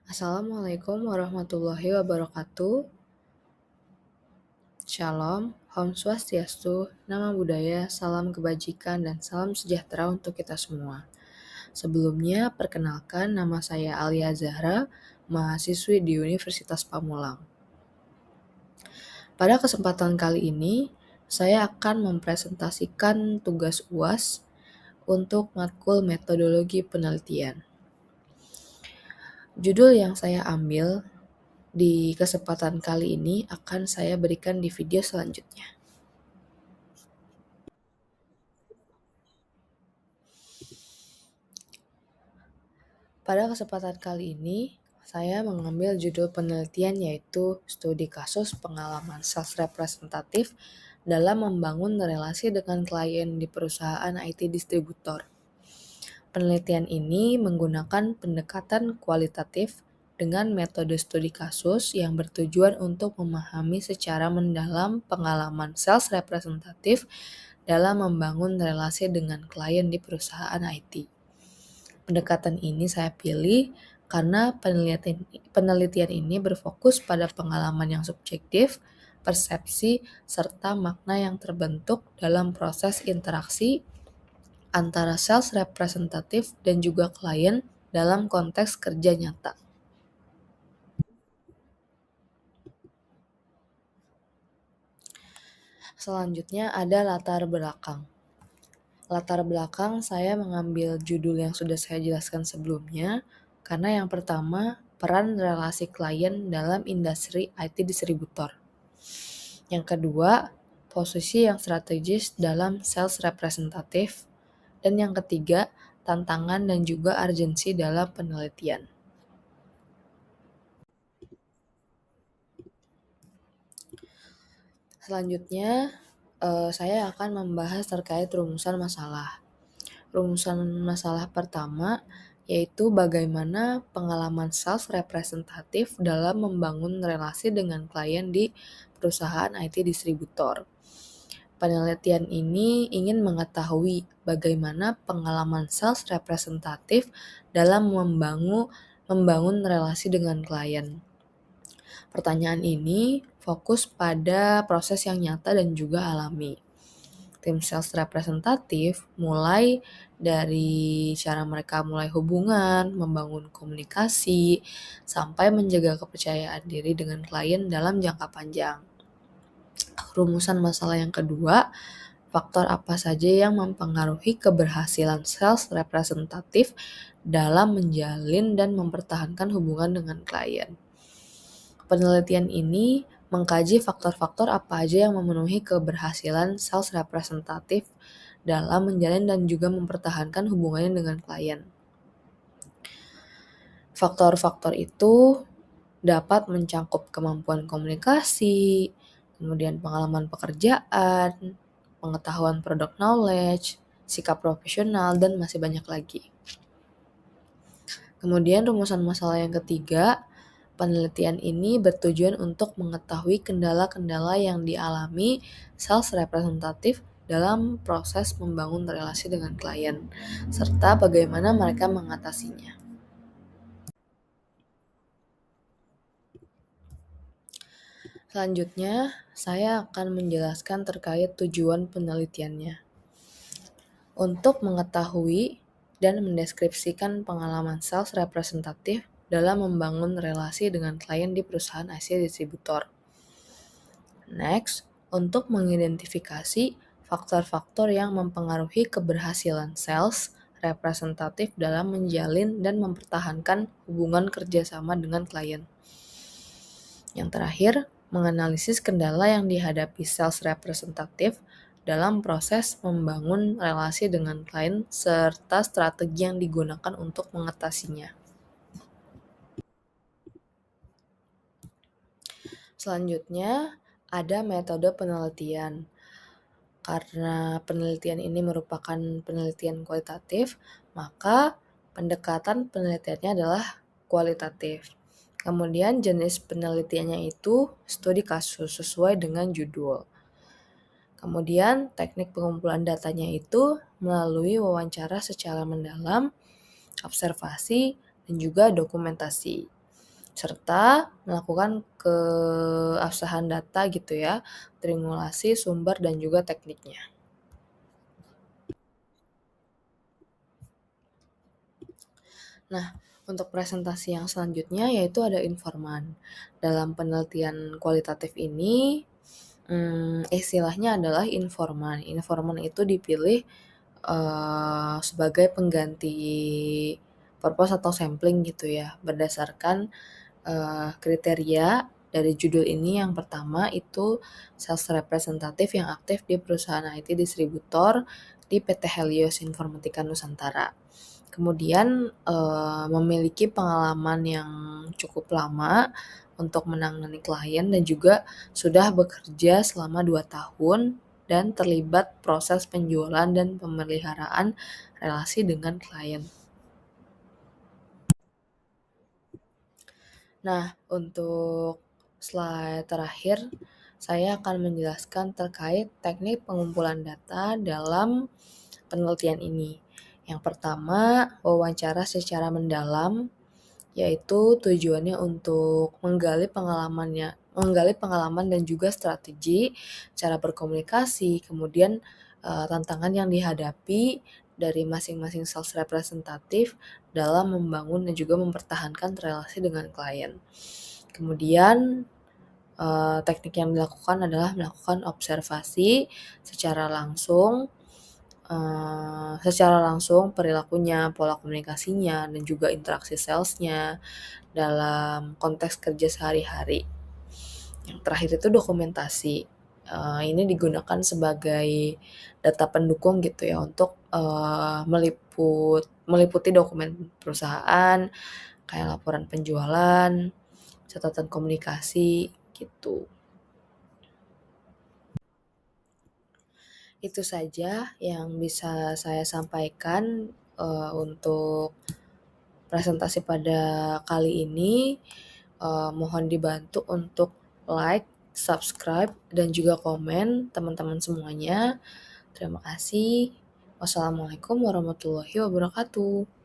Assalamualaikum warahmatullahi wabarakatuh. Shalom, Om Swastiastu, Nama Budaya, Salam Kebajikan, dan Salam Sejahtera untuk kita semua. Sebelumnya, perkenalkan nama saya Alia Zahra, mahasiswi di Universitas Pamulang. Pada kesempatan kali ini, saya akan mempresentasikan tugas UAS untuk matkul metodologi penelitian. Judul yang saya ambil di kesempatan kali ini akan saya berikan di video selanjutnya. Pada kesempatan kali ini, saya mengambil judul penelitian yaitu Studi Kasus Pengalaman Sales Representatif dalam membangun relasi dengan klien di perusahaan IT distributor. Penelitian ini menggunakan pendekatan kualitatif dengan metode studi kasus yang bertujuan untuk memahami secara mendalam pengalaman sales representatif dalam membangun relasi dengan klien di perusahaan IT. Pendekatan ini saya pilih karena penelitian ini berfokus pada pengalaman yang subjektif, persepsi, serta makna yang terbentuk dalam proses interaksi antara sales representatif dan juga klien dalam konteks kerja nyata. Selanjutnya ada latar belakang. Latar belakang saya mengambil judul yang sudah saya jelaskan sebelumnya, karena yang pertama, peran relasi klien dalam industri IT distributor. Yang kedua, posisi yang strategis dalam sales representatif. Dan yang ketiga, tantangan dan juga urgensi dalam penelitian. Selanjutnya, saya akan membahas terkait rumusan masalah. Rumusan masalah pertama yaitu bagaimana pengalaman sales representatif dalam membangun relasi dengan klien di perusahaan IT distributor. Penelitian ini ingin mengetahui bagaimana pengalaman sales representatif dalam membangun relasi dengan klien. Pertanyaan ini fokus pada proses yang nyata dan juga alami. Tim sales representatif mulai dari cara mereka mulai hubungan, membangun komunikasi, sampai menjaga kepercayaan diri dengan klien dalam jangka panjang. Rumusan masalah yang kedua, faktor apa saja yang mempengaruhi keberhasilan sales representatif dalam menjalin dan mempertahankan hubungan dengan klien. Penelitian ini mengkaji faktor-faktor apa aja yang memenuhi keberhasilan sales representatif dalam menjalin dan juga mempertahankan hubungannya dengan klien. Faktor-faktor itu dapat mencakup kemampuan komunikasi, kemudian pengalaman pekerjaan, pengetahuan product knowledge, sikap profesional, dan masih banyak lagi. Kemudian rumusan masalah yang ketiga, penelitian ini bertujuan untuk mengetahui kendala-kendala yang dialami sales representatif dalam proses membangun relasi dengan klien, serta bagaimana mereka mengatasinya. Selanjutnya, saya akan menjelaskan terkait tujuan penelitiannya. Untuk mengetahui dan mendeskripsikan pengalaman sales representatif dalam membangun relasi dengan klien di perusahaan IT distributor. Next, untuk mengidentifikasi faktor-faktor yang mempengaruhi keberhasilan sales representatif dalam menjalin dan mempertahankan hubungan kerjasama dengan klien. Yang terakhir, menganalisis kendala yang dihadapi sales representatif dalam proses membangun relasi dengan klien serta strategi yang digunakan untuk mengatasinya. Selanjutnya, ada metode penelitian. Karena penelitian ini merupakan penelitian kualitatif, maka pendekatan penelitiannya adalah kualitatif. Kemudian jenis penelitiannya itu studi kasus sesuai dengan judul. Kemudian teknik pengumpulan datanya itu melalui wawancara secara mendalam, observasi, dan juga dokumentasi. serta melakukan keabsahan data gitu ya, triangulasi sumber dan juga tekniknya. Nah, untuk presentasi yang selanjutnya yaitu ada informan. Dalam penelitian kualitatif ini, istilahnya adalah informan. Informan itu dipilih sebagai pengganti purpose atau sampling gitu ya, berdasarkan kriteria dari judul ini. Yang pertama itu sales representatif yang aktif di perusahaan IT distributor di PT Helios Informatika Nusantara. Kemudian memiliki pengalaman yang cukup lama untuk menangani klien dan juga sudah bekerja selama 2 tahun dan terlibat proses penjualan dan pemeliharaan relasi dengan klien. Nah, untuk slide terakhir, saya akan menjelaskan terkait teknik pengumpulan data dalam penelitian ini. Yang pertama, wawancara secara mendalam, yaitu tujuannya untuk menggali pengalaman dan juga strategi, cara berkomunikasi, kemudian tantangan yang dihadapi dari masing-masing sales representatif dalam membangun dan juga mempertahankan relasi dengan klien. Kemudian teknik yang dilakukan adalah melakukan observasi secara langsung perilakunya, pola komunikasinya, dan juga interaksi salesnya dalam konteks kerja sehari-hari. Yang terakhir itu dokumentasi. Ini digunakan sebagai data pendukung gitu ya untuk meliputi dokumen perusahaan, kayak laporan penjualan, catatan komunikasi gitu. Itu saja yang bisa saya sampaikan untuk presentasi pada kali ini. Mohon dibantu untuk like, subscribe, dan juga komen teman-teman semuanya. Terima kasih. Wassalamualaikum warahmatullahi wabarakatuh.